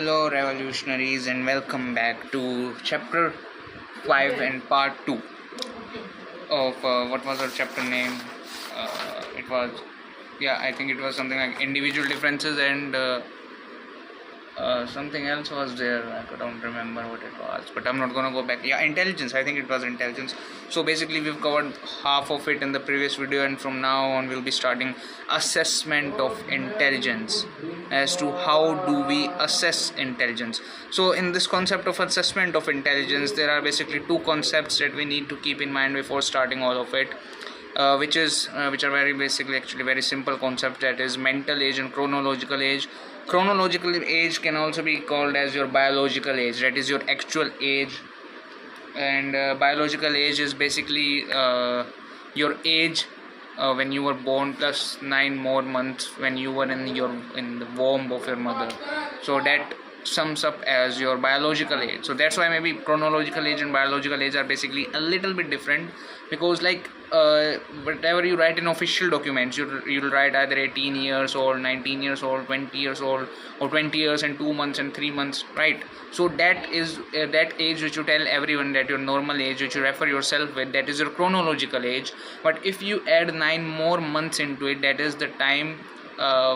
Hello, revolutionaries, and welcome back to chapter 5 and part 2 of what was our chapter name? It was, yeah, I think it was something like individual differences and something else was there. I don't remember what it was, but I'm not gonna go back. Yeah, intelligence. I think it was intelligence. So basically, we've covered half of it in the previous video, and from now on, we'll be starting assessment of intelligence. As to how do we assess intelligence. So in this concept of assessment of intelligence, there are basically two concepts that we need to keep in mind before starting all of it. Which are very basically actually very simple concept, that is mental age and chronological age. Chronological age can also be called as your biological age, that is your actual age, and biological age is basically your age when you were born plus 9 more months when you were in the womb of your mother. So that sums up as your biological age. So that's why maybe chronological age and biological age are basically a little bit different, because whatever you write in official documents, you'll write either 18 years old, 19 years old, 20 years old, or 20 years and 2 months and 3 months, right? So that is that age which you tell everyone, that your normal age which you refer yourself with, that is your chronological age. But if you add 9 more months into it, that is the time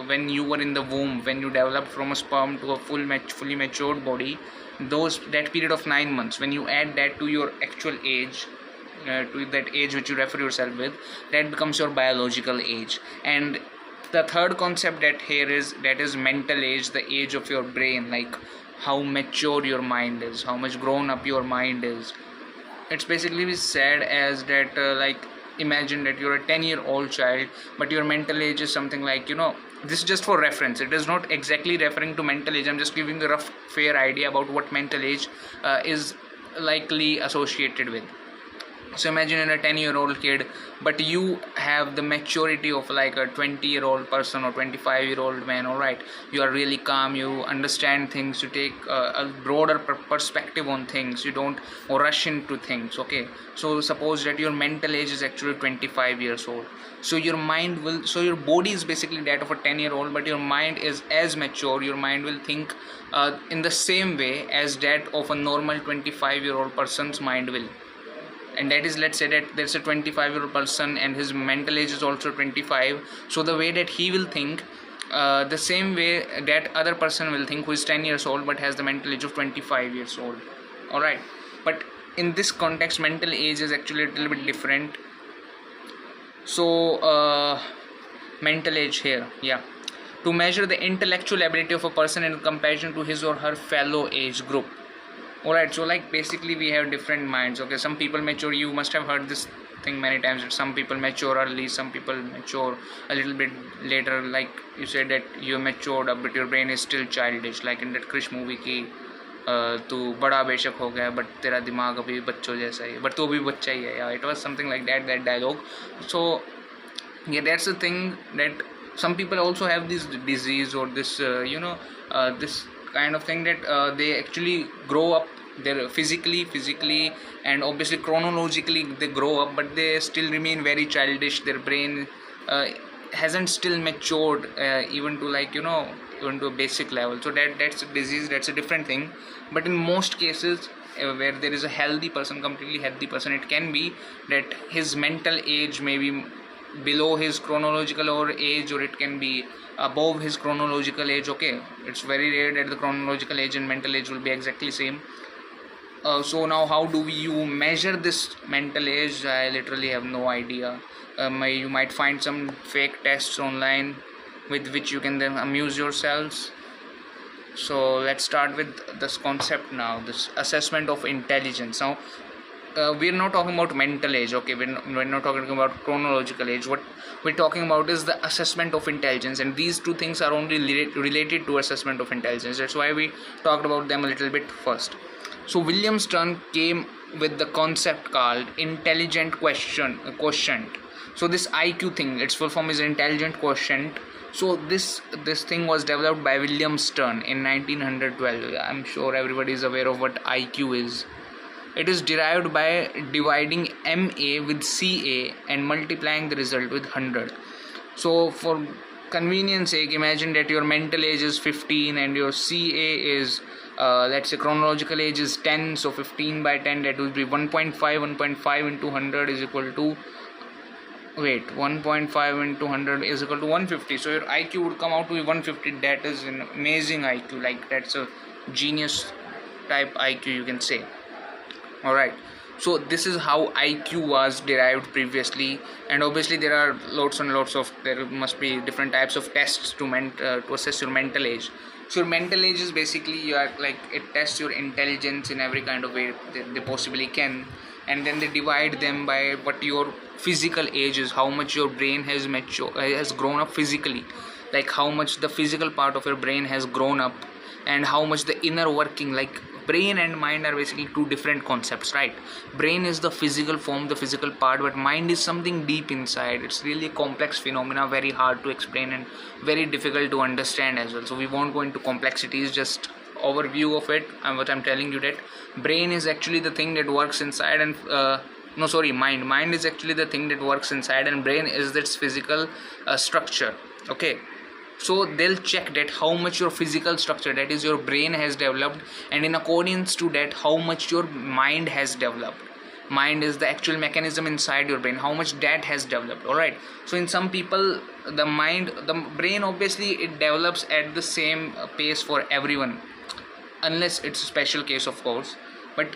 when you were in the womb, when you developed from a sperm to a fully matured body, that period of 9 months, when you add that to your actual age, to that age which you refer yourself with, that becomes your biological age. And the third concept that is mental age, the age of your brain, like how mature your mind is, how much grown up your mind is. It's basically said as that imagine that you're a 10-year-old child, but your mental age is something like, this is just for reference, it is not exactly referring to mental age, I'm just giving a rough fair idea about what mental age is likely associated with. So imagine you're a 10-year-old kid, but you have the maturity of like a 20-year-old person or 25-year-old man. All right, you are really calm, you understand things, you take a broader perspective on things, you don't rush into things. Okay, so suppose that your mental age is actually 25 years old. So your body is basically that of a 10-year-old, but your mind is as mature. Your mind will think in the same way as that of a normal 25-year-old person's mind will. And that is, let's say that there's a 25-year-old person and his mental age is also 25. So the way that he will think, the same way that other person will think, who is 10 years old but has the mental age of 25 years old. Alright, but in this context, mental age is actually a little bit different. So mental age here, yeah, to measure the intellectual ability of a person in comparison to his or her fellow age group. Alright, so like basically we have different minds. Okay, some people mature, you must have heard this thing many times, that some people mature early, some people mature a little bit later. Like you said that you matured up, but your brain is still childish, like in that Krish movie की तू बड़ा बेशक हो गया but तेरा दिमाग अभी बच्चों जैसा ही, but तू भी बच्चा ही है. Yeah, it was something like that dialogue. So yeah, that's the thing, that some people also have this disease or this this kind of thing, that they actually grow up, they're physically and obviously chronologically they grow up, but they still remain very childish. Their brain hasn't still matured even to even to a basic level. So that's a disease, that's a different thing. But in most cases where there is a healthy person, completely healthy person, it can be that his mental age may be below his chronological or age, or it can be above his chronological age. Okay, it's very rare that the chronological age and mental age will be exactly same. So now how do you measure this mental age? I literally have no idea. You might find some fake tests online with which you can then amuse yourselves. So let's start with this concept now, this assessment of intelligence. Now we're not talking about mental age. Okay, we're not talking about chronological age. What we're talking about is the assessment of intelligence, and these two things are only related to assessment of intelligence. That's why we talked about them a little bit first. So William Stern came with the concept called intelligent quotient. So this IQ thing, its full form is intelligent quotient. So this thing was developed by William Stern in 1912. I'm sure everybody is aware of what IQ is. It is derived by dividing MA with CA and multiplying the result with 100. So for convenience sake, imagine that your mental age is 15 and your CA is let's say chronological age is 10. So 15 by 10, that would be 1.5. 1.5 into 100 is equal to, wait, 1.5 into 100 is equal to 150. So your IQ would come out to be 150. That is an amazing IQ, like that's a genius type IQ, you can say. Alright, so this is how IQ was derived previously, and obviously there are lots and lots of, there must be different types of tests to assess your mental age. So your mental age is basically, you are like, it tests your intelligence in every kind of way they possibly can, and then they divide them by what your physical age is, how much your brain has grown up physically, like how much the physical part of your brain has grown up, and how much the inner working, like brain and mind are basically two different concepts, right? Brain is the physical form, the physical part, but mind is something deep inside. It's really a complex phenomena, very hard to explain and very difficult to understand as well. So we won't go into complexities, just overview of it. And what I'm telling you, that brain is actually the thing that works inside, and mind is actually the thing that works inside, and brain is its physical structure. Okay, so they'll check that how much your physical structure, that is your brain, has developed, and in accordance to that how much your mind has developed. Mind is the actual mechanism inside your brain, how much that has developed. All right, so in some people, the brain, obviously it develops at the same pace for everyone, unless it's a special case, of course. But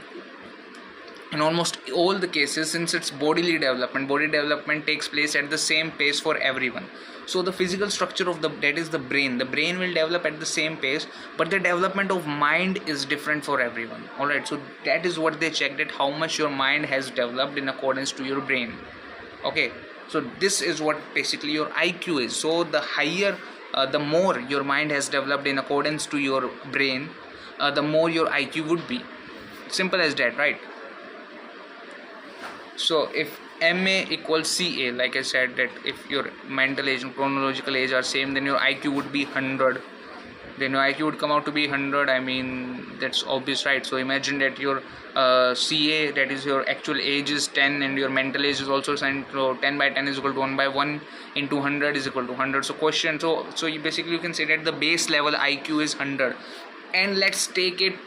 in almost all the cases, since it's body development takes place at the same pace for everyone. So the physical structure of that is the brain will develop at the same pace, but the development of mind is different for everyone. Alright, so that is what they check, that how much your mind has developed in accordance to your brain. Okay, so this is what basically your IQ is. So the higher, the more your mind has developed in accordance to your brain, the more your IQ would be. Simple as that, right? So if MA equals CA, like I said, that if your mental age and chronological age are same, then your IQ would be 100. Then your IQ would come out to be 100. I mean, that's obvious, right? So imagine that your CA, that is your actual age, is 10, and your mental age is also 10. So 10 by 10 is equal to 1 by 1 into 100 is equal to 100. So you basically, you can say that the base level IQ is 100. And let's take it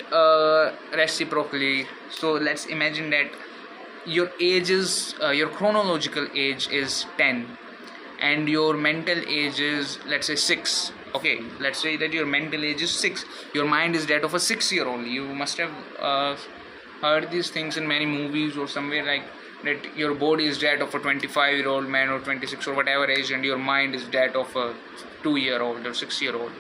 reciprocally. So let's imagine that your age is your chronological age is 10 and your mental age is, let's say, 6. Okay, let's say that your mental age is 6, your mind is that of a 6-year-old. You must have heard these things in many movies or somewhere, like that your body is that of a 25-year-old man or 26 or whatever age, and your mind is that of a 2-year-old or 6-year-old.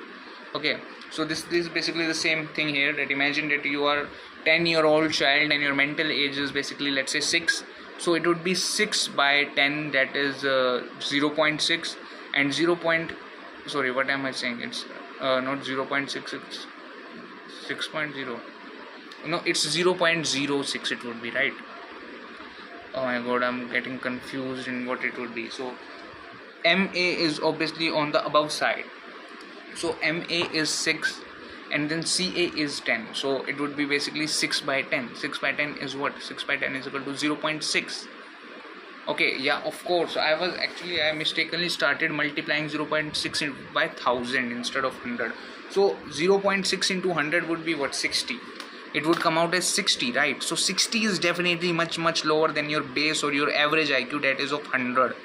Okay, so this is basically the same thing here, that imagine that you are 10-year-old child and your mental age is basically, let's say, 6. So it would be 6 by 10, that is 0.6, and what am I saying, it's not 0.6, it's 6.0, no, it's 0.06 it would be, right? Oh my god, I'm getting confused in what it would be. So MA is obviously on the above side, so MA is 6 and then CA is 10, so it would be basically 6 by 10. 6 by 10 is what? 6 by 10 is equal to 0.6. Okay, yeah, of course, I mistakenly started multiplying 0.6 by 1000 instead of 100. So 0.6 into 100 would be what? 60. It would come out as 60, right? So 60 is definitely much lower than your base or your average IQ, that is of 100.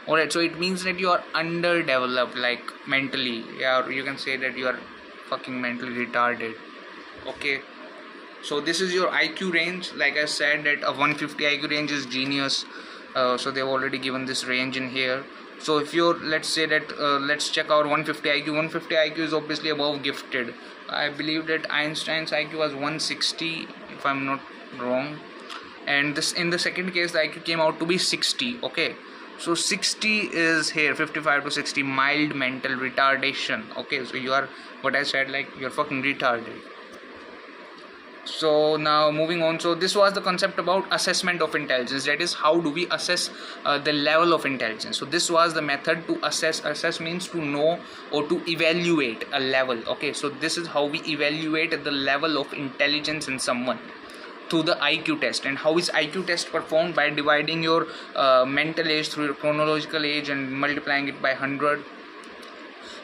Alright, so it means that you are underdeveloped, like mentally. Yeah, you can say that you are fucking mentally retarded. Okay, so this is your IQ range. Like I said, that a 150 IQ range is genius. So they've already given this range in here. So if you're, let's say that let's check our 150 IQ. 150 IQ is obviously above gifted. I believe that Einstein's IQ was 160, if I'm not wrong, and this, in the second case, the IQ came out to be 60. Okay, so 60 is here, 55 to 60, mild mental retardation. Okay, so you are, what I said, like, you're fucking retarded. So now moving on, so this was the concept about assessment of intelligence, that is, how do we assess the level of intelligence. So this was the method to assess means to know or to evaluate a level. Okay, so this is how we evaluate the level of intelligence in someone, through the IQ test. And how is IQ test performed? By dividing your mental age through your chronological age and multiplying it by 100.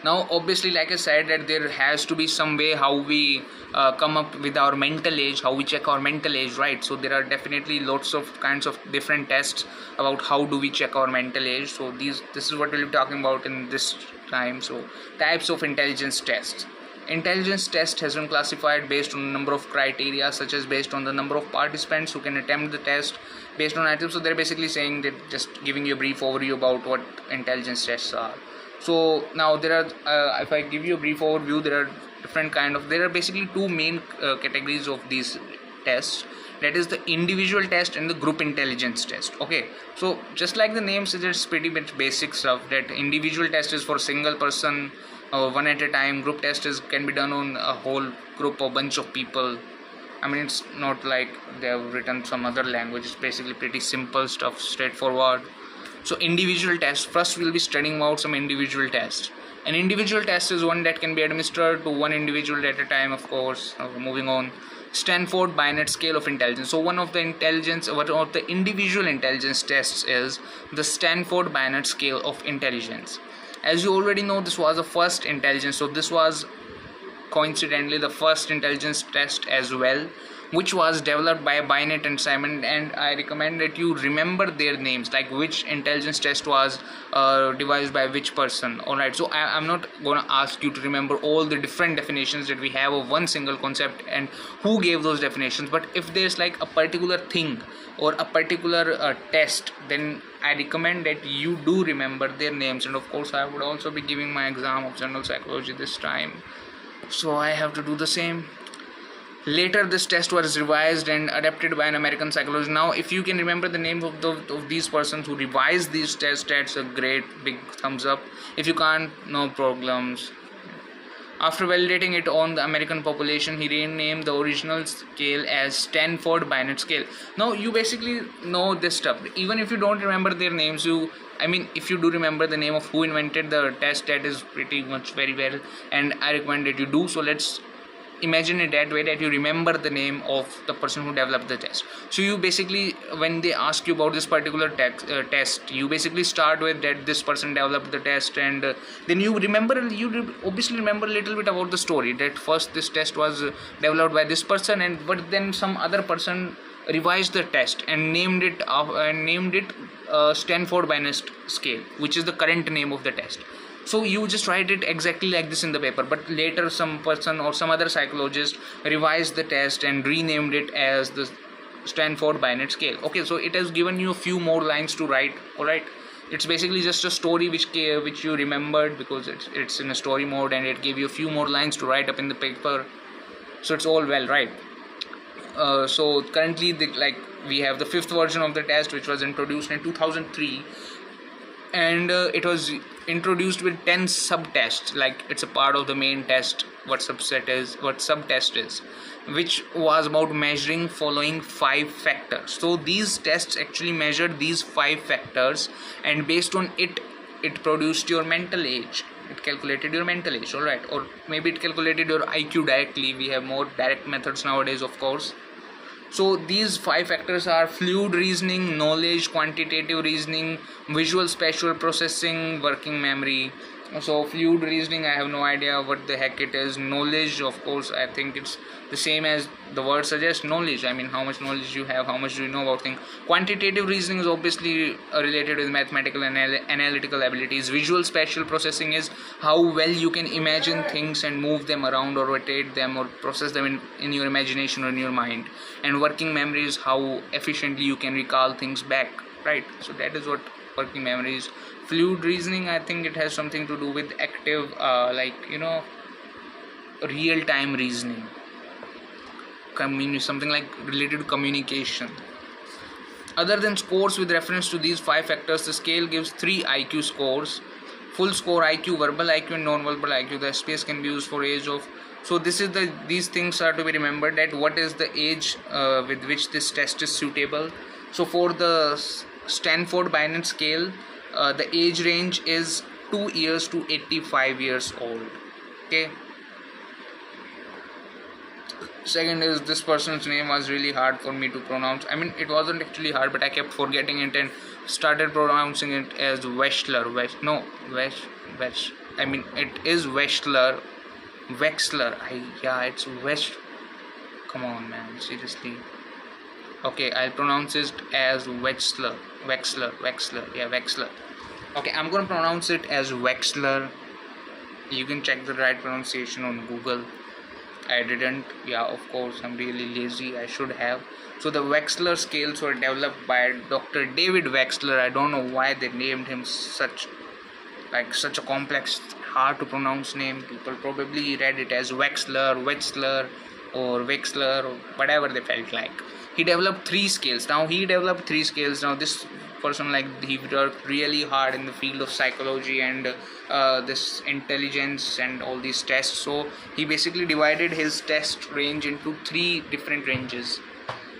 Now obviously, like I said, that there has to be some way how we come up with our mental age, how we check our mental age, right? So there are definitely lots of kinds of different tests about how do we check our mental age. So this is what we'll be talking about in this time. So types of intelligence tests. Intelligence test has been classified based on a number of criteria, such as based on the number of participants who can attempt the test, based on items. So they're basically saying that, just giving you a brief overview about what intelligence tests are. So now there are, if I give you a brief overview, there are there are basically two main categories of these tests. That is the individual test and the group intelligence test. Okay, so just like the name suggests, pretty much basic stuff. That individual test is for single person, one at a time. Group test can be done on a whole group or bunch of people. I mean, it's not like they have written some other language. It's basically pretty simple stuff, straightforward. So individual test, first we'll be studying about some individual tests. An individual test is one that can be administered to one individual at a time, of course. Moving on, Stanford Binet Scale of Intelligence. So one of the individual intelligence tests is the Stanford Binet Scale of Intelligence. As you already know, this was the first intelligence. So this was coincidentally the first intelligence test as well, which was developed by Binet and Simon, and I recommend that you remember their names, like which intelligence test was devised by which person. Alright, so I'm not gonna ask you to remember all the different definitions that we have of one single concept and who gave those definitions, but if there's like a particular thing or a particular test, then I recommend that you do remember their names. And of course, I would also be giving my exam of general psychology this time, so I have to do the same. Later, this test was revised and adapted by an American psychologist. Now, if you can remember the name of these persons who revised these tests, that's a great big thumbs up. If you can't, no problems. After validating it on the American population, he renamed the original scale as Stanford Binet Scale. Now, you basically know this stuff. Even if you don't remember their names, if you do remember the name of who invented the test, that is pretty much very well, and I recommend that you do. So let's imagine it that way, that you remember the name of the person who developed the test. So you basically, when they ask you about this particular test, you basically start with that this person developed the test, and then you obviously remember a little bit about the story, that first this test was developed by this person, but then some other person revised the test and named it Stanford Binet Scale, which is the current name of the test. So you just write it exactly like this in the paper, but later some person or some other psychologist revised the test and renamed it as the Stanford Binet Scale. Okay, so it has given you a few more lines to write. Alright, it's basically just a story which you remembered, because it's in a story mode, and it gave you a few more lines to write up in the paper. So it's all well, right? So currently, we have the fifth version of the test, which was introduced in 2003. And it was introduced with 10 subtests, like it's a part of the main test, what subtest is, which was about measuring following 5 factors. So these tests actually measured these 5 factors, and based on it produced your mental age. It calculated your mental age, alright, or maybe it calculated your IQ directly. We have more direct methods nowadays, of course. So these 5 factors are fluid reasoning, knowledge, quantitative reasoning, visual spatial processing, working memory. So fluid reasoning, I have no idea what the heck it is. Knowledge, of course, I think it's the same as the word suggests, knowledge. I mean, how much knowledge you have, how much do you know about things. Quantitative reasoning is obviously related with mathematical and analytical abilities. Visual spatial processing is how well you can imagine things and move them around or rotate them or process them in your imagination or in your mind. And working memory is how efficiently you can recall things back, right? So that is what working memory is. Fluid reasoning, I think it has something to do with active, real-time reasoning. Something like related to communication. Other than scores with reference to these 5 factors, the scale gives 3 IQ scores: full score IQ, verbal IQ, and non-verbal IQ. The SPS can be used for age of. So these things are to be remembered, that what is the age with which this test is suitable. So for the Stanford Binet scale, the age range is 2 years to 85 years old. Okay. Second is, this person's name was really hard for me to pronounce. I mean, it wasn't actually hard, but I kept forgetting it and started pronouncing it as Wechsler. I mean, it is Wexler. Yeah, it's West. Come on, man. Seriously. Okay, I'll pronounce it as Wexler. Yeah, Wexler. Okay, I'm gonna pronounce it as Wexler. You can check the right pronunciation on Google. I didn't. Yeah, of course, I'm really lazy. I should have. So the Wexler scales were developed by Dr. David Wexler. I don't know why they named him such a complex, hard to pronounce name. People probably read it as Wexler, or whatever they felt like. He developed three scales. Now this person, like, he worked really hard in the field of psychology and this intelligence and all these tests. So he basically divided his test range into three different ranges.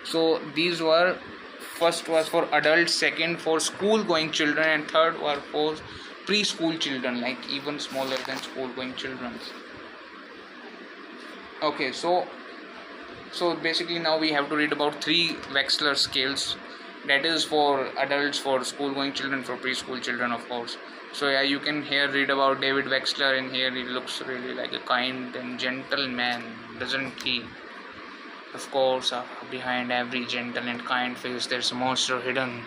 So these were, first was for adults, second for school going children, and third were for preschool children, like even smaller than school going children. Okay, so basically now we have to read about three Wexler scales. That is for adults, for school going children, for preschool children, of course. So yeah, you can here read about David Wexler. In here he looks really like a kind and gentle man, doesn't he? Of course, behind every gentle and kind face there's a monster hidden.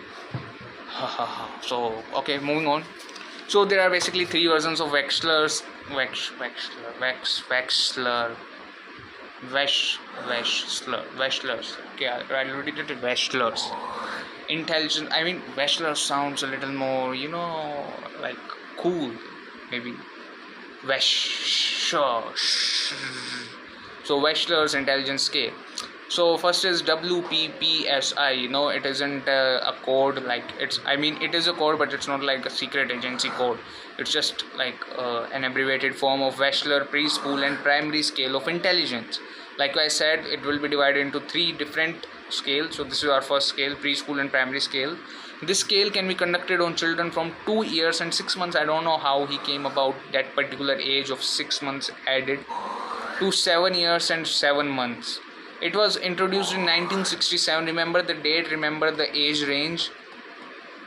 So okay, moving on. So there are basically three versions of Wexlers. Wexlers. Okay, I'll read it. Wexlers. Intelligent. I mean, Wexler sounds a little more, like cool, maybe. So Wexler's intelligence scale. So first is WPPSI. It isn't a code, like it is a code, but it's not like a secret agency code. It's just like an abbreviated form of Wexler preschool and primary scale of intelligence. Like I said, it will be divided into three different scales. So this is our first scale, preschool and primary scale. This scale can be conducted on children from 2 years and 6 months. I don't know how he came about that particular age of 6 months added to 7 years and 7 months. It was introduced in 1967. Remember the date, remember the age range.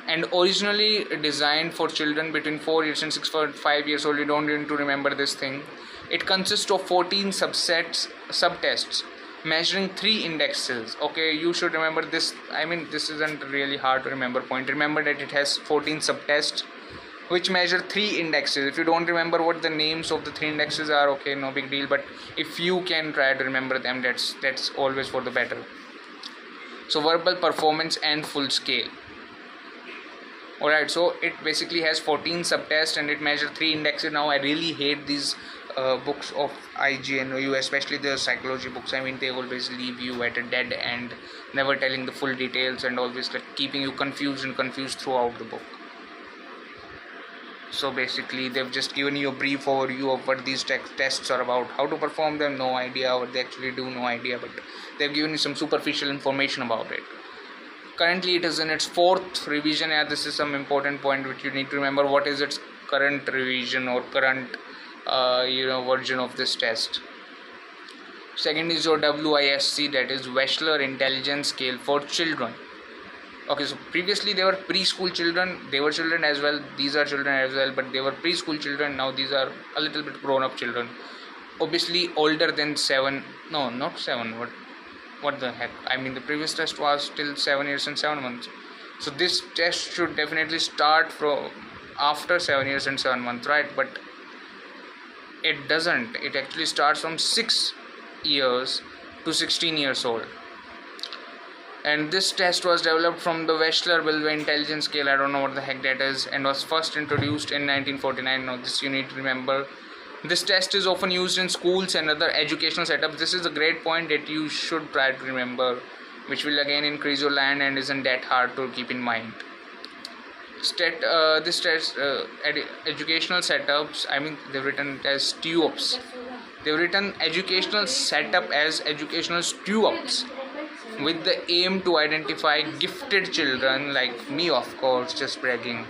And originally designed for children between 4 years and 6.5 years old. You don't need to remember this thing. It consists of 14 subtests measuring 3 indexes. Okay, you should remember this. I mean, this isn't really hard to remember point. Remember that it has 14 subtests which measure 3 indexes. If you don't remember what the names of the 3 indexes are, okay, no big deal, but if you can try to remember them, that's always for the better. So verbal, performance and full scale. Alright, so it basically has 14 subtests and it measures 3 indexes. Now I really hate these books of IGNOU, especially the psychology books. I mean, they always leave you at a dead end, never telling the full details and always like keeping you confused throughout the book. So basically they've just given you a brief overview of what these tests are about. How to perform them, no idea. What they actually do, no idea, but they've given you some superficial information about it. Currently it is in its 4th revision. Yeah, this is some important point which you need to remember. What is its current revision or current version of this test? Second is your WISC, that is Wexler Intelligence Scale for Children. Okay, so previously they were preschool children. They were children as well. These are children as well, but they were preschool children. Now these are a little bit grown-up children. Obviously older than 7. No, not 7. What the heck? I mean, the previous test was till 7 years and 7 months. So this test should definitely start from after 7 years and 7 months, right? But it doesn't. It actually starts from 6 years to 16 years old. And this test was developed from the Wexler Intelligence Scale. I don't know what the heck that is, and was first introduced in 1949. Now this you need to remember. This test is often used in schools and other educational setups. This is a great point that you should try to remember, which will again increase your land and isn't that hard to keep in mind. This test, educational setups, I mean, they've written it as STUOPs. They've written educational setup as educational STUOPs, with the aim to identify gifted children like me, of course, just bragging,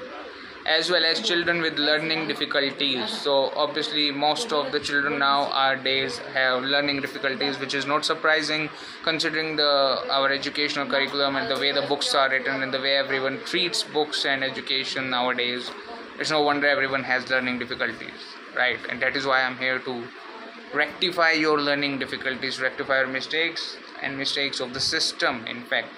as well as children with learning difficulties. So obviously most of the children nowadays have learning difficulties, which is not surprising considering our educational curriculum and the way the books are written and the way everyone treats books and education nowadays. It's no wonder everyone has learning difficulties. right? And that is why I'm here to rectify your learning difficulties, rectify your mistakes and mistakes of the system, in fact,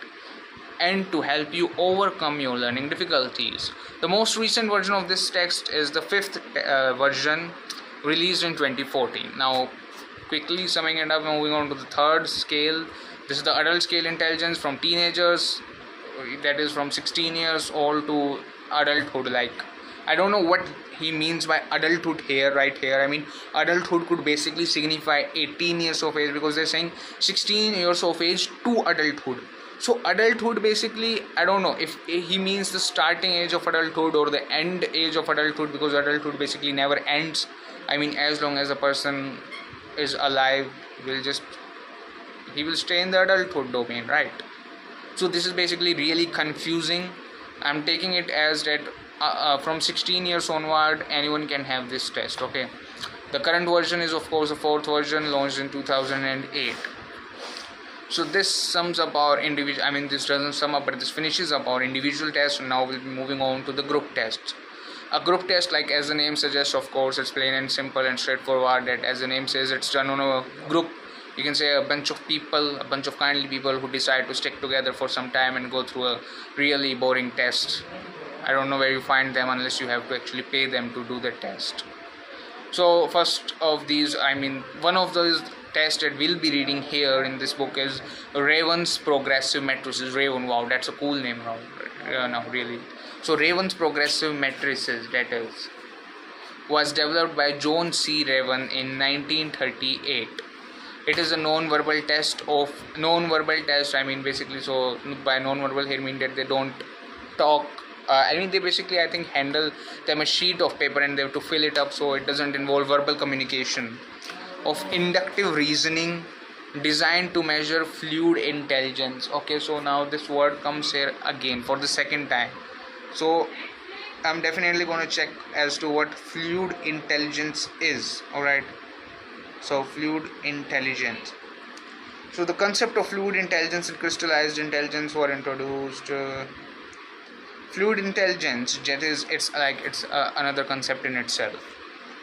and to help you overcome your learning difficulties. The most recent version of this text is the fifth version, released in 2014. Now, quickly summing it up, moving on to the third scale. This is the adult scale intelligence from teenagers, that is from 16 years old to adulthood. Like, I don't know what he means by adulthood here, right here. I mean, adulthood could basically signify 18 years of age, because they're saying 16 years of age to adulthood. So adulthood, basically, I don't know if he means the starting age of adulthood or the end age of adulthood, because adulthood basically never ends. I mean, as long as a person is alive, he will stay in the adulthood domain, right? So this is basically really confusing. I'm taking it as that from 16 years onward, anyone can have this test. Okay, the current version is, of course, the fourth version, launched in 2008. So this sums up our individual, I mean, this doesn't sum up, but this finishes up our individual test. And now we'll be moving on to the group tests. A group test, like as the name suggests, of course, it's plain and simple and straightforward. That, as the name says, it's done on a group. You can say a bunch of people, a bunch of kindly people who decide to stick together for some time and go through a really boring test. I don't know where you find them unless you have to actually pay them to do the test. So first of these, I mean, one of those tests that we'll be reading here in this book is Raven's Progressive Matrices. Raven, wow, that's a cool name now, really. So Raven's Progressive Matrices, that is, was developed by John C. Raven in 1938. It is a non-verbal test. I mean, basically, so by non-verbal here, I mean that they don't talk. I mean, they basically, I think, handle them a sheet of paper and they have to fill it up, so it doesn't involve verbal communication. Of inductive reasoning, designed to measure fluid intelligence. Okay, so now this word comes here again for the second time. So I'm definitely going to check as to what fluid intelligence is. Alright, so fluid intelligence. So the concept of fluid intelligence and crystallized intelligence were introduced. Fluid intelligence, that is, it's another concept in itself.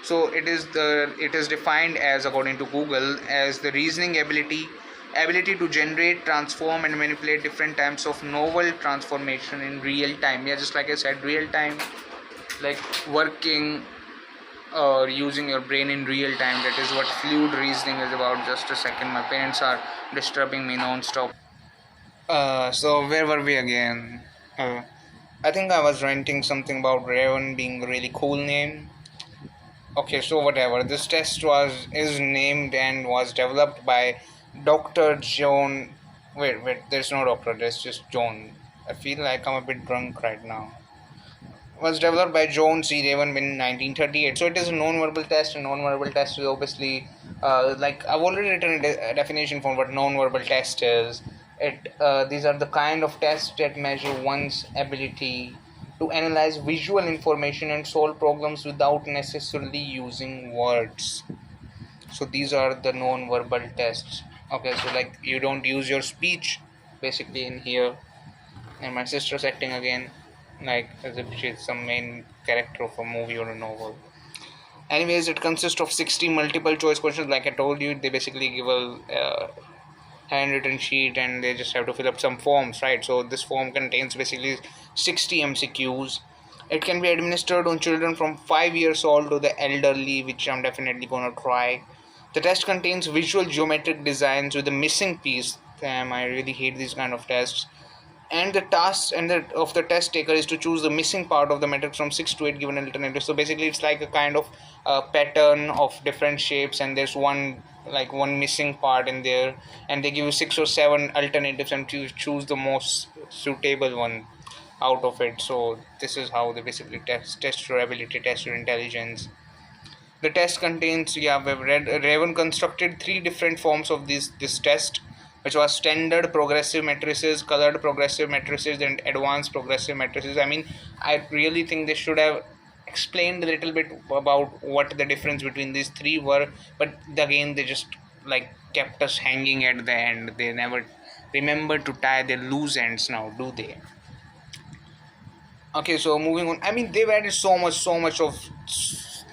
So it is defined as, according to Google, as the reasoning ability to generate, transform and manipulate different types of novel transformation in real time. Yeah, just like I said, real time, like working or using your brain in real time. That is what fluid reasoning is about. Just a second, my parents are disturbing me non-stop. So where were we again? I think I was ranting something about Raven being a really cool name. Okay, so whatever. This test is named and was developed by Dr. John. Wait, there's no doctor, there's just John. I feel like I'm a bit drunk right now. Was developed by John C. Raven in 1938. So it is a non-verbal test, and non-verbal test is obviously, like I've already written a definition for what non-verbal test is. These are the kind of tests that measure one's ability to analyze visual information and solve problems without necessarily using words. So these are the non-verbal tests. Okay, so like you don't use your speech basically in here. And my sister's acting again like as if she's some main character of a movie or a novel. Anyways, it consists of 60 multiple choice questions. Like I told you, they basically give a handwritten sheet and they just have to fill up some forms, right? So this form contains basically 60 MCQs. It can be administered on children from 5 years old to the elderly, which I'm definitely gonna try. The test contains visual geometric designs with a missing piece. Damn, I really hate these kind of tests. And the task of the test taker is to choose the missing part of the matrix from 6 to 8 given alternatives. So basically it's like a kind of pattern of different shapes, and there's one missing part in there, and they give you 6 or 7 alternatives and you choose the most suitable one out of it. So this is how they basically test your ability, test your intelligence. The test contains, Raven constructed 3 different forms of this test, which was standard progressive matrices, colored progressive matrices, and advanced progressive matrices. I mean, I really think they should have explained a little bit about what the difference between these 3 were, but again they just kept us hanging at the end. They never remember to tie their loose ends now, do they? Okay, so moving on. I mean, they've added so much of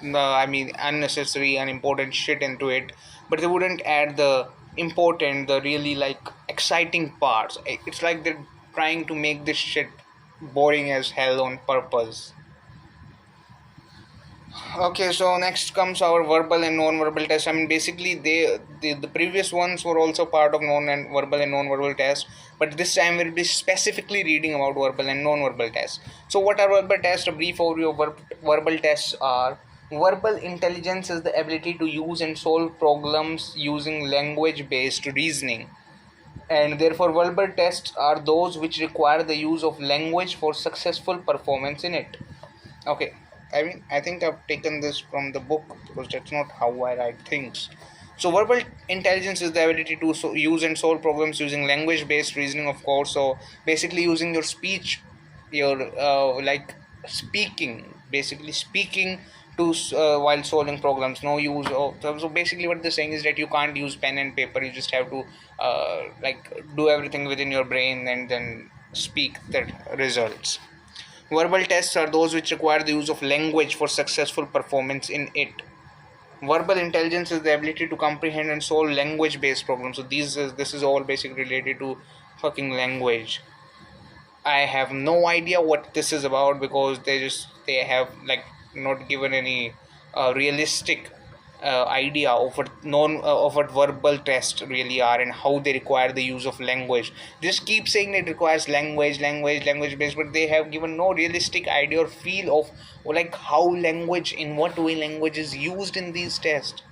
unnecessary and important shit into it, but they wouldn't add the important, the really like exciting parts. It's like they're trying to make this shit boring as hell on purpose. Okay, so next comes our verbal and non-verbal test. Basically, the previous ones were also part of verbal and non-verbal tests, but this time we'll be specifically reading about verbal and non-verbal tests. So, what are verbal tests? A brief overview of verbal tests are: verbal intelligence is the ability to use and solve problems using language-based reasoning, and therefore verbal tests are those which require the use of language for successful performance in it. Okay, I think I've taken this from the book because that's not how I write things. So verbal intelligence is the ability to use and solve problems using language based reasoning, of course. So basically using your speech, your like speaking, basically speaking to while solving problems. No use of, so basically what they're saying is that you can't use pen and paper. You just have to like do everything within your brain and then speak the results. Verbal tests are those which require the use of language for successful performance in it. Verbal intelligence is the ability to comprehend and solve language-based problems. So this is all basically related to fucking language. I have no idea what this is about because they have like not given any realistic idea of what verbal tests really are and how they require the use of language. Just keep saying it requires language based, but they have given no realistic idea or feel of like how language, in what way language is used in these tests.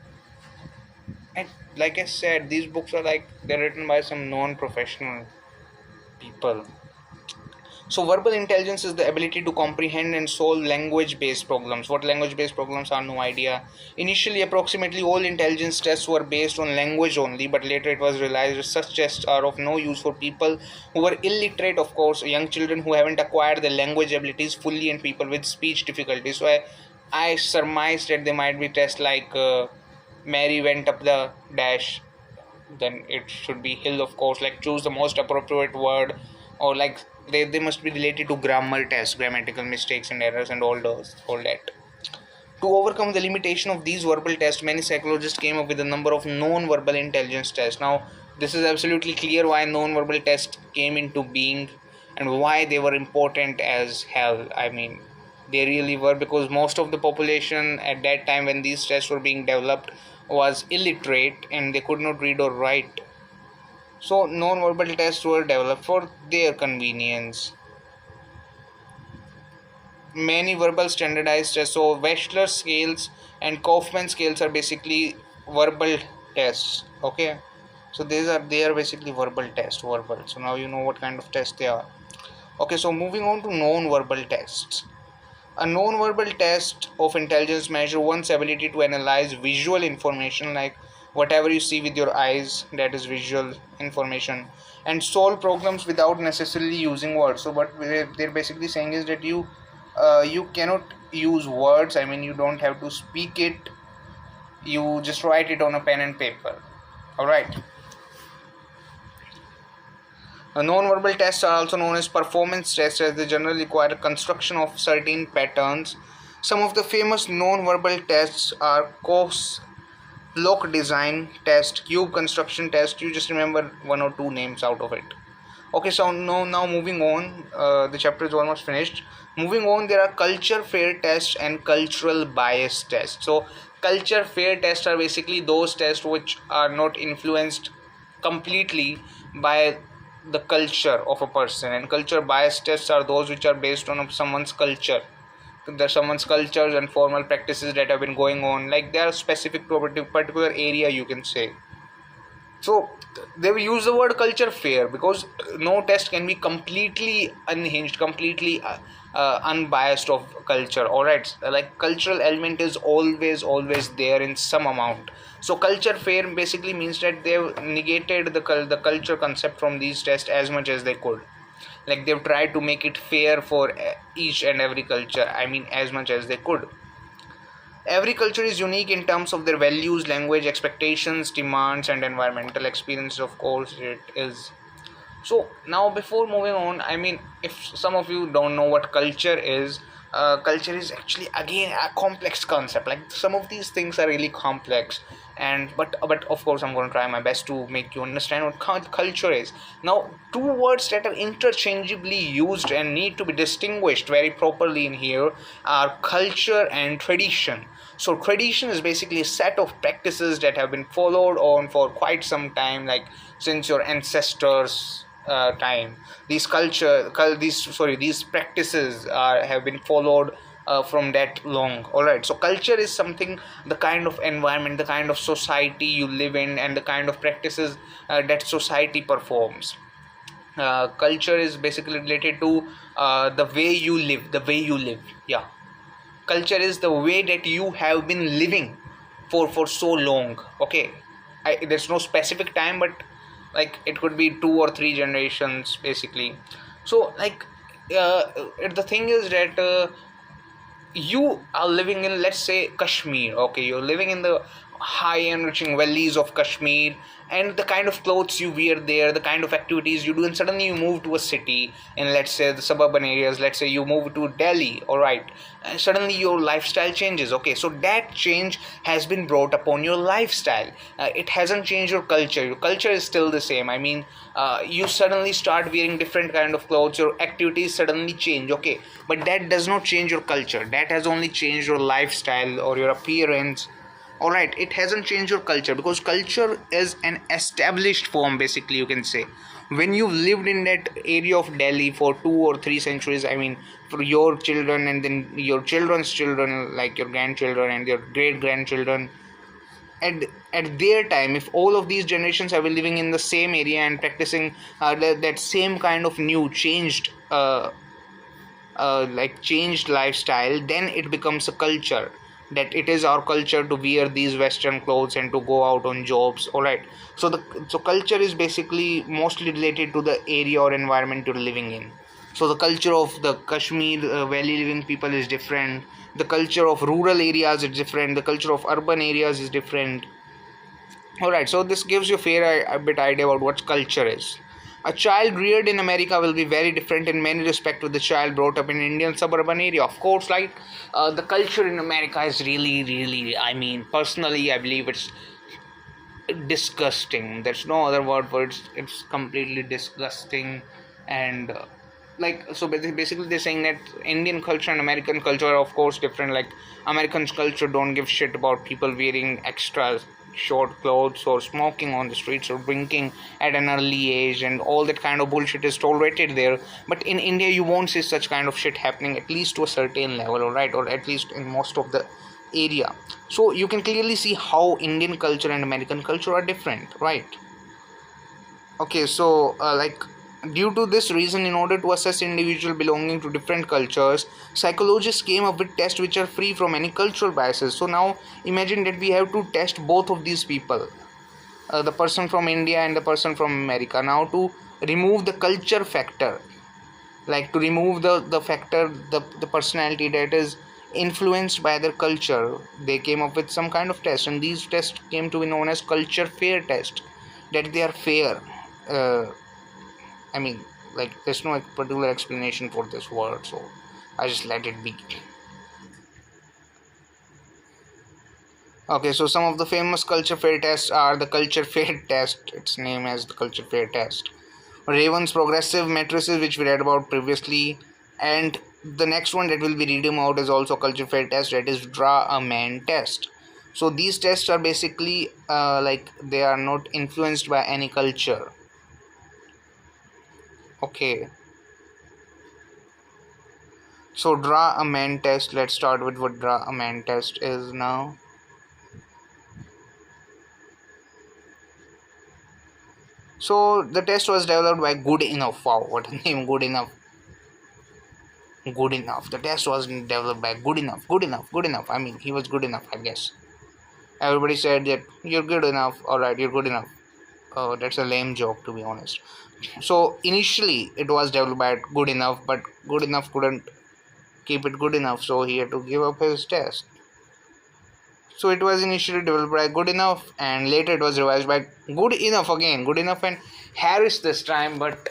And like I said, these books are like they're written by some non-professional people. So verbal intelligence is the ability to comprehend and solve language-based problems. What language-based problems are, no idea. Initially, approximately all intelligence tests were based on language only, but later it was realized that such tests are of no use for people who were illiterate, of course, young children who haven't acquired the language abilities fully, and people with speech difficulties. So I surmised that there might be tests like Mary went up the dash, then it should be hill, of course, like choose the most appropriate word, or like they must be related to grammar tests, grammatical mistakes and errors and all that. To overcome the limitation of these verbal tests, many psychologists came up with a number of non-verbal intelligence tests. Now this is absolutely clear why non-verbal tests came into being and why they were important as hell. They really were, because most of the population at that time when these tests were being developed was illiterate and they could not read or write. So non-verbal tests were developed for their convenience. Many verbal standardized tests, so Wechsler scales and Kaufman scales are basically verbal tests. Okay, so they are basically verbal tests. So now you know what kind of tests they are. Okay, so moving on to non-verbal tests. A non-verbal test of intelligence measure one's ability to analyze visual information, like whatever you see with your eyes, that is visual information, and solve problems without necessarily using words. So what they're basically saying is that you cannot use words. You don't have to speak it. You just write it on a pen and paper. All right. Non-verbal tests are also known as performance tests, as they generally require construction of certain patterns. Some of the famous non-verbal tests are course block design test, cube construction test. You just remember one or two names out of it. Okay, so now moving on. The chapter is almost finished. Moving on, there are culture fair tests and cultural bias tests. So culture fair tests are basically those tests which are not influenced completely by the culture of a person, and culture bias tests are those which are based on someone's culture. There's someone's cultures and formal practices that have been going on, like they are specific to a particular area, you can say. So they will use the word culture fair because no test can be completely unhinged, completely unbiased of culture. Alright, like cultural element is always there in some amount. So culture fair basically means that they've negated the culture concept from these tests as much as they could. Like they've tried to make it fair for each and every culture, as much as they could. Every culture is unique in terms of their values, language, expectations, demands, and environmental experiences, of course it is. So now before moving on, if some of you don't know what culture is, culture is actually again a complex concept. Like some of these things are really complex, and but of course I'm going to try my best to make you understand what culture is. Now, two words that are interchangeably used and need to be distinguished very properly in here are culture and tradition. So tradition is basically a set of practices that have been followed on for quite some time, like since your ancestors time. These practices have been followed from that long. All right, so culture is something, the kind of environment, the kind of society you live in, and the kind of practices that society performs. Culture is basically related to the way you live. Yeah, culture is the way that you have been living for so long. Okay, there's no specific time, but like it could be 2 or 3 generations basically. So like uh, the thing is that you are living in, let's say, Kashmir. Okay, you're living in the high enriching valleys of Kashmir, and the kind of clothes you wear there, the kind of activities you do, and suddenly you move to a city in, let's say, the suburban areas. Let's say you move to Delhi, all right, and suddenly your lifestyle changes. Okay, so that change has been brought upon your lifestyle. It hasn't changed your culture. Your culture is still the same. I mean, you suddenly start wearing different kind of clothes, your activities suddenly change. Okay, but that does not change your culture. That has only changed your lifestyle or your appearance. All right, it hasn't changed your culture, because culture is an established form, basically, you can say. When you've lived in that area of Delhi for 2 or 3 centuries, I mean, for your children and then your children's children, like your grandchildren and your great grandchildren, at at their time, if all of these generations have been living in the same area and practicing that same kind of new changed lifestyle, then it becomes a culture. That it is our culture to wear these western clothes and to go out on jobs. All right, so culture is basically mostly related to the area or environment you're living in. So the culture of the Kashmir valley living people is different, the culture of rural areas is different, the culture of urban areas is different. All right, so this gives you a bit idea about what culture is. A child reared in America will be very different in many respects to the child brought up in Indian suburban area. Of course, like the culture in America is really, really, I mean, personally, I believe it's disgusting. There's no other word for it. It's completely disgusting. And basically they're saying that Indian culture and American culture are of course different. Like American culture don't give shit about people wearing extra short clothes or smoking on the streets or drinking at an early age, and all that kind of bullshit is tolerated there. But in India you won't see such kind of shit happening, at least to a certain level. All right, or at least in most of the area. So you can clearly see how Indian culture and American culture are different, right? Okay, so due to this reason, in order to assess individual belonging to different cultures, psychologists came up with tests which are free from any cultural biases. So now imagine that we have to test both of these people, the person from India and the person from America. Now to remove the culture factor, like to remove the factor, the personality that is influenced by their culture, they came up with some kind of test, and these tests came to be known as culture fair test. That they are fair. uh, I mean, like there's no particular explanation for this word, so I just let it be. Okay, so some of the famous culture fair tests are the culture fair test. Its name as the culture fair test. Raven's progressive matrices, which we read about previously, and the next one that we'll be reading out is also culture fair test. That is draw a man test. So these tests are basically they are not influenced by any culture. Okay. So draw a man test. Let's start with what draw a man test is now. So the test was developed by Good Enough. Wow, what a name, Good Enough. Good Enough. The test was developed by Good Enough. Good Enough. Good Enough. I mean, he was good enough, I guess. Everybody said that you're good enough. Alright, you're good enough. Oh, that's a lame joke, to be honest. So initially it was developed by Good Enough, but Good Enough couldn't keep it good enough, so he had to give up his test. So it was initially developed by Good Enough, and later it was revised by Good Enough again. Good Enough and Harris this time, but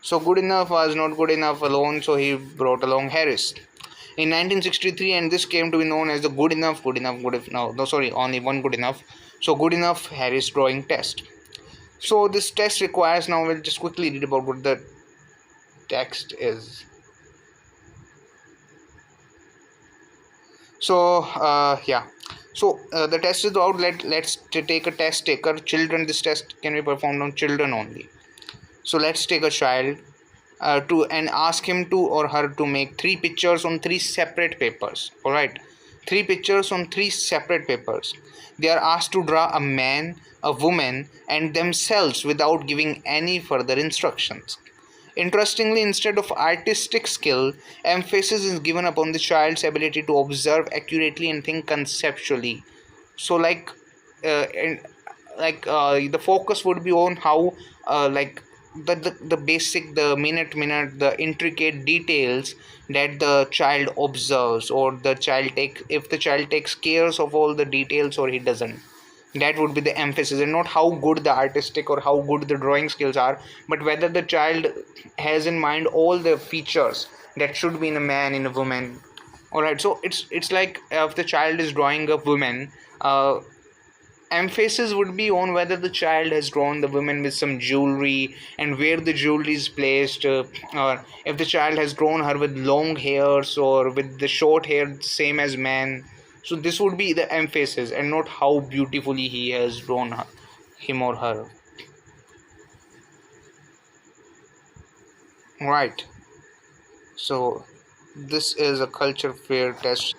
so Good Enough was not good enough alone, so he brought along Harris. in 1963, and this came to be known as the good enough, no, sorry, only one good enough. So good enough Harris drawing test. So this test requires, now we'll just quickly read about what the text is. So yeah, so the test is about, let's take a test taker, children. This test can be performed on children only. So let's take a child to and ask him to or her to make 3 pictures on 3 separate papers. All right, 3 pictures on 3 separate papers. They are asked to draw a man, a woman, and themselves without giving any further instructions. Interestingly, instead of artistic skill, emphasis is given upon the child's ability to observe accurately and think conceptually. So, and the focus would be on how, the basic, the minute, the intricate details that the child observes, or the child if the child takes cares of all the details or he doesn't. That would be the emphasis, and not how good the artistic or how good the drawing skills are, but whether the child has in mind all the features that should be in a man, in a woman. All right, so it's like, if the child is drawing a woman, emphasis would be on whether the child has drawn the woman with some jewelry and where the jewelry is placed, or if the child has drawn her with long hairs or with the short hair same as man. So this would be the emphasis, and not how beautifully he has drawn him or her. Right, so this is a culture fair test.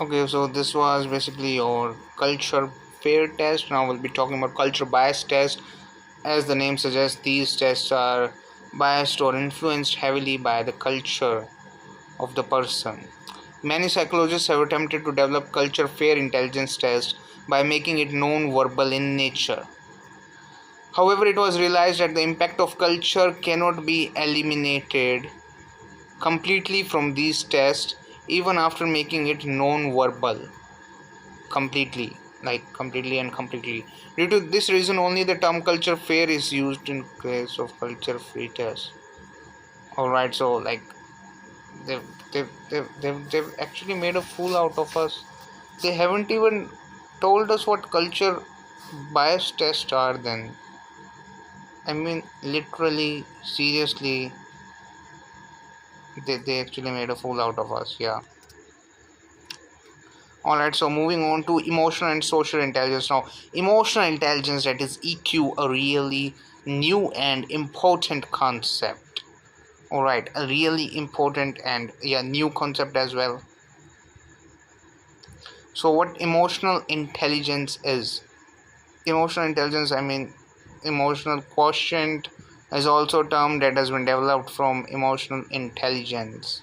Okay, so this was basically your culture fair test. Now we'll be talking about culture bias test. As the name suggests, these tests are biased or influenced heavily by the culture of the person. Many psychologists have attempted to develop culture fair intelligence test by making it non-verbal in nature. However, it was realized that the impact of culture cannot be eliminated completely from these tests, even after making it non-verbal completely. Due to this reason, only the term culture fair is used in case of culture free tests. Alright, so they've actually made a fool out of us. They haven't even told us what culture bias tests are then. I mean, literally, seriously, they actually made a fool out of us, yeah. Alright, so moving on to emotional and social intelligence. Now, emotional intelligence, that is EQ, a really new and important concept. Alright, a really important and new concept as well. So what emotional intelligence is? Emotional intelligence, I mean, emotional quotient is also a term that has been developed from emotional intelligence.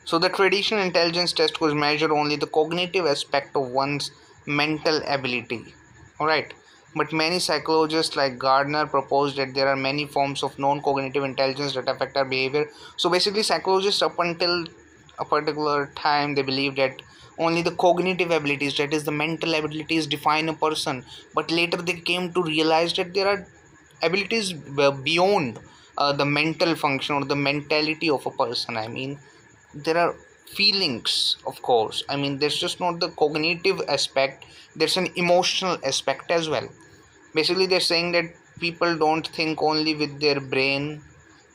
So the traditional intelligence test could measure only the cognitive aspect of one's mental ability. Alright, but many psychologists like Gardner proposed that there are many forms of non-cognitive intelligence that affect our behavior. So basically, psychologists up until a particular time, they believed that only the cognitive abilities, that is the mental abilities, define a person. But later they came to realize that there are abilities beyond the mental function or the mentality of a person. I mean, there are feelings, of course. I mean, there's just not the cognitive aspect, there's an emotional aspect as well. Basically, they're saying that people don't think only with their brain,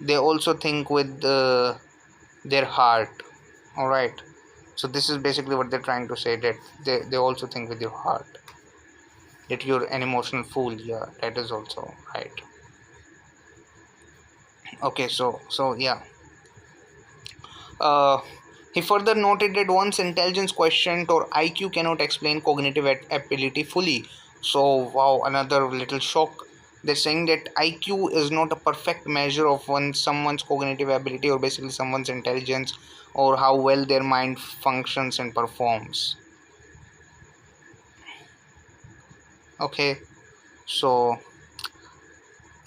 they also think with their heart. All right, so this is basically what they're trying to say, that they also think with your heart, that you're an emotional fool. Yeah, that is also right. Okay, so yeah. He further noted that one's intelligence quotient or IQ cannot explain cognitive ability fully. So, wow, another little shock. They're saying that IQ is not a perfect measure of someone's cognitive ability, or basically someone's intelligence, or how well their mind functions and performs. Okay, so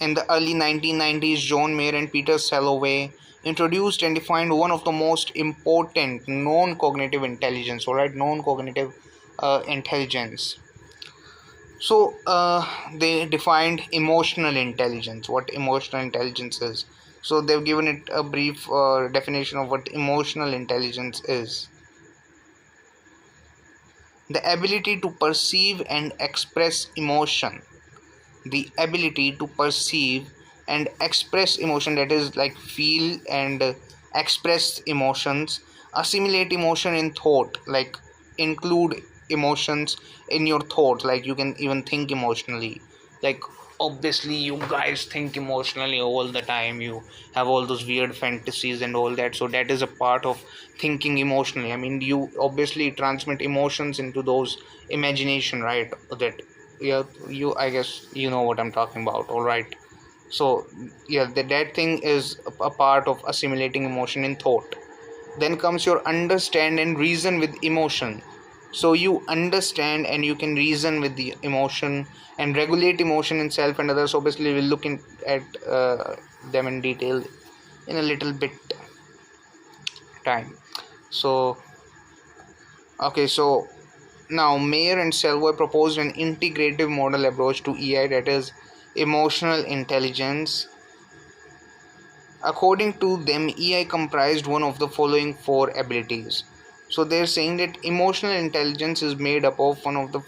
in the early 1990s, John Mayer and Peter Salovey introduced and defined one of the most important non-cognitive intelligence. Alright, non-cognitive intelligence. So they defined emotional intelligence. What emotional intelligence is? So they've given it a brief definition of what emotional intelligence is: the ability to perceive and express emotion. The ability to perceive and express emotion, that is like feel and express emotions, assimilate emotion in thought, like include emotions in your thoughts, like you can even think emotionally. Like obviously you guys think emotionally all the time, you have all those weird fantasies and all that, so that is a part of thinking emotionally. I mean, you obviously transmit emotions into those imagination, right? That, yeah, you, I guess you know what I'm talking about, all right? So yeah, that thing is a part of assimilating emotion in thought. Then comes your understand and reason with emotion. So you understand and you can reason with the emotion and regulate emotion in self and others. Obviously we'll look at them in detail in a little bit time. So okay, so now Mayer and Selvoy proposed an integrative model approach to EI, that is emotional intelligence. According to them, EI comprised one of the following four abilities. So they're saying that emotional intelligence is made up of one of the,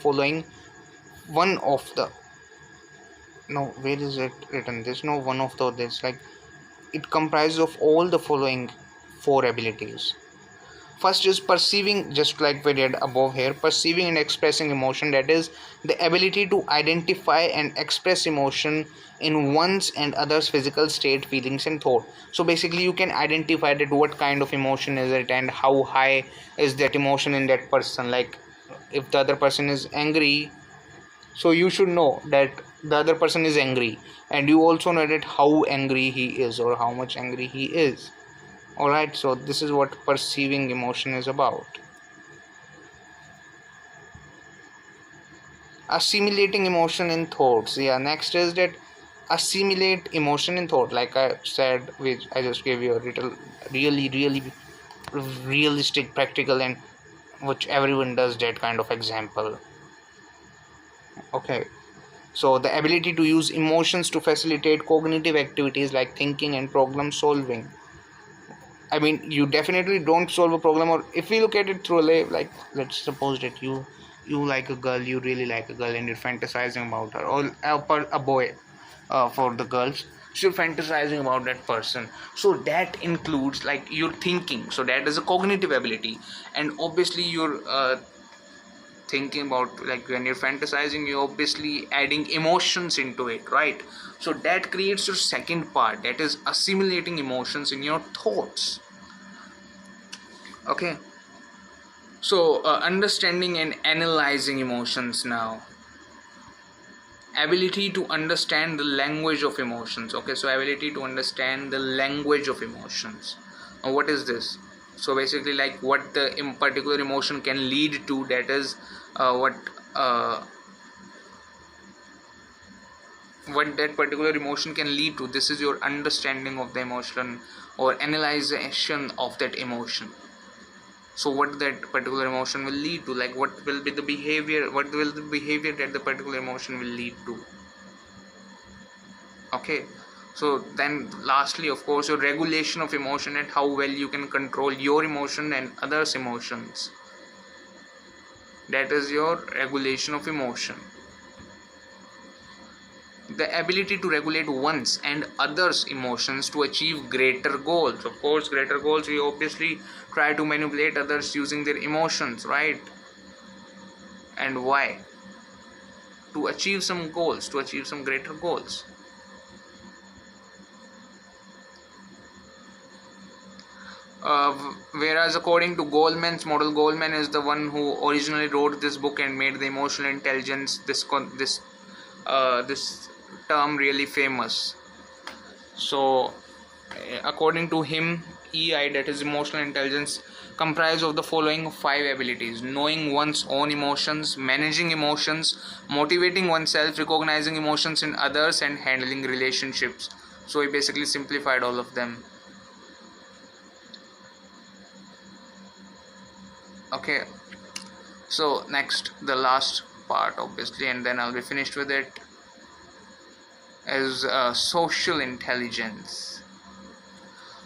no, where is it written? There's no one of the, this, like, it comprises of all the following four abilities. First is perceiving, just like we did above here, perceiving and expressing emotion, that is the ability to identify and express emotion in one's and others' physical state, feelings, and thought. So basically, you can identify that what kind of emotion is it and how high is that emotion in that person. Like, if the other person is angry, so you should know that the other person is angry, and you also know that how angry he is or how much angry he is. Alright, so this is what perceiving emotion is about. Assimilating emotion in thoughts. Yeah, next is that assimilate emotion in thought. Like I said, which I just gave you a little really realistic, practical, and which everyone does that kind of example. Okay. So the ability to use emotions to facilitate cognitive activities like thinking and problem solving. I mean, you definitely don't solve a problem, or if we look at it through like, let's suppose that you like a girl, you really like a girl, and you're fantasizing about her, or a boy, for the girls. So you're fantasizing about that person. So that includes like you're thinking. So that is a cognitive ability, and obviously you're thinking about, like when you're fantasizing, you're obviously adding emotions into it, right? So that creates your second part, that is assimilating emotions in your thoughts. Okay, so understanding and analyzing emotions now. Ability to understand the language of emotions. Okay, so ability to understand the language of emotions. Now what is this? So basically, like what the particular emotion can lead to, that is uh, what that particular emotion can lead to. This is your understanding of the emotion or analyzation of that emotion. So what that particular emotion will lead to, like what will be the behavior, what will the behavior that the particular emotion will lead to. Okay, so then lastly, of course, your regulation of emotion and how well you can control your emotion and others' emotions. That is your regulation of emotion. The ability to regulate one's and others' emotions to achieve greater goals. Of course, greater goals, we obviously try to manipulate others using their emotions, right? And why? To achieve some goals, to achieve some greater goals. Whereas according to Goleman's model, Goleman is the one who originally wrote this book and made the emotional intelligence, this term, really famous. So according to him, EI, that is emotional intelligence, comprised of the following five abilities: knowing one's own emotions, managing emotions, motivating oneself, recognizing emotions in others, and handling relationships. So he basically simplified all of them. Okay, so next, the last part obviously, and then I'll be finished with it, is social intelligence.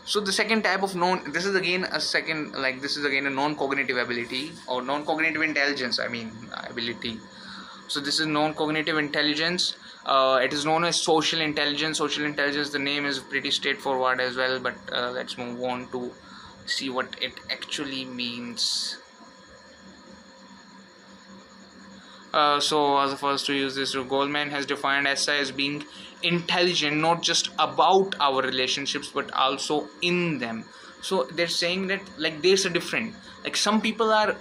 So the second type of this is again a non-cognitive ability or non-cognitive intelligence, ability. So this is non-cognitive intelligence. It is known as social intelligence. Social intelligence, the name is pretty straightforward as well, but let's move on to see what it actually means. So as the first to use this, Goldman has defined SI as being intelligent not just about our relationships but also in them. So they're saying that there's a different, some people are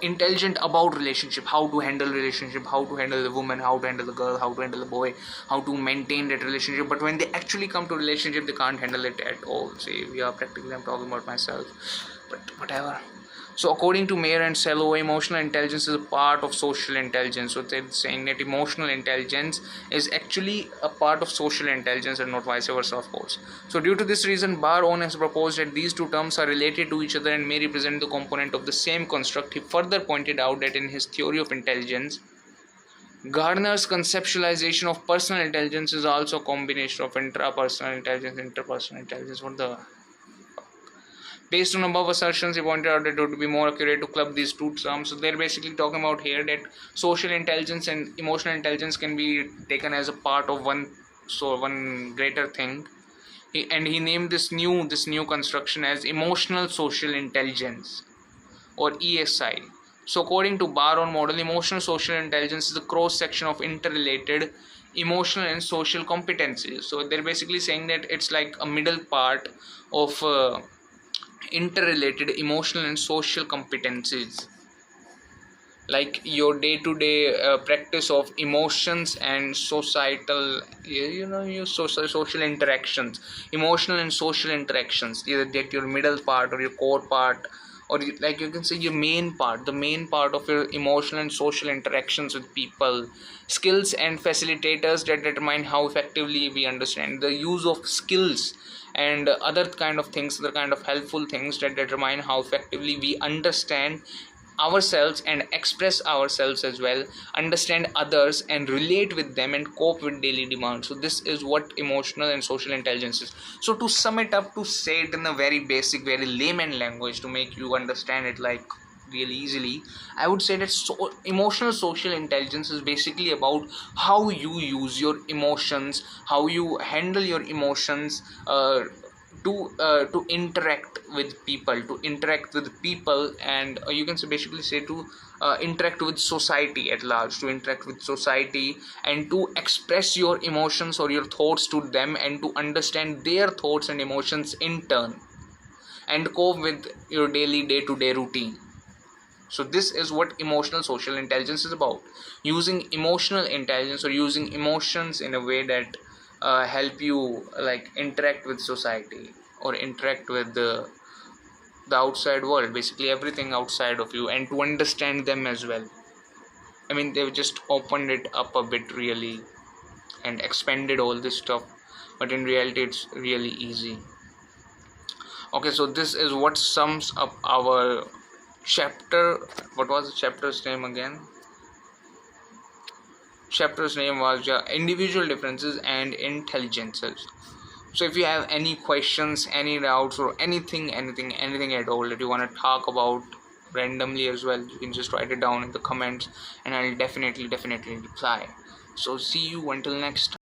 intelligent about relationship, how to handle relationship, how to handle the woman, how to handle the girl, how to handle the boy, how to maintain that relationship, but when they actually come to relationship they can't handle it at all. See, I'm talking about myself, but whatever. So according to Mayer and Sello, emotional intelligence is a part of social intelligence. So they're saying that emotional intelligence is actually a part of social intelligence and not vice versa, of course. So due to this reason, Baron has proposed that these two terms are related to each other and may represent the component of the same construct. He further pointed out that in his theory of intelligence, Gardner's conceptualization of personal intelligence is also a combination of intrapersonal intelligence and interpersonal intelligence. What the... Based on above assertions, he pointed out that it would be more accurate to club these two terms. So they're basically talking about here that social intelligence and emotional intelligence can be taken as a part of one greater thing. He named this new construction as emotional social intelligence, or ESI. So according to Baron model, emotional social intelligence is a cross section of interrelated emotional and social competencies. So they're basically saying that it's like a middle part of interrelated emotional and social competencies, like your day-to-day practice of emotions and societal, your social interactions, emotional and social interactions, either that your middle part or your core part, or you can say your the main part of your emotional and social interactions with people, skills and facilitators that determine how effectively we understand the use of skills and other kind of things, other kind of helpful things that determine how effectively we understand ourselves and express ourselves as well, understand others and relate with them and cope with daily demands. So this is what emotional and social intelligence is. So to sum it up, to say it in a very basic, very layman language, to make you understand it really easily, I would say that emotional social intelligence is basically about how you use your emotions, how you handle your emotions, to interact with people, and you can basically say to interact with society at large, to interact with society and to express your emotions or your thoughts to them and to understand their thoughts and emotions in turn and cope with your day-to-day routine. So this is what emotional social intelligence is about, using emotional intelligence or using emotions in a way that help you interact with society or interact with the outside world, basically everything outside of you, and to understand them as well. They've just opened it up a bit really and expanded all this stuff, but in reality it's really easy. Okay, so this is what sums up our chapter. What was the chapter's name again? Chapter's name was individual differences and intelligences. So if you have any questions, any doubts, or anything at all that you want to talk about randomly as well, you can just write it down in the comments and I'll definitely reply. So see you until next time.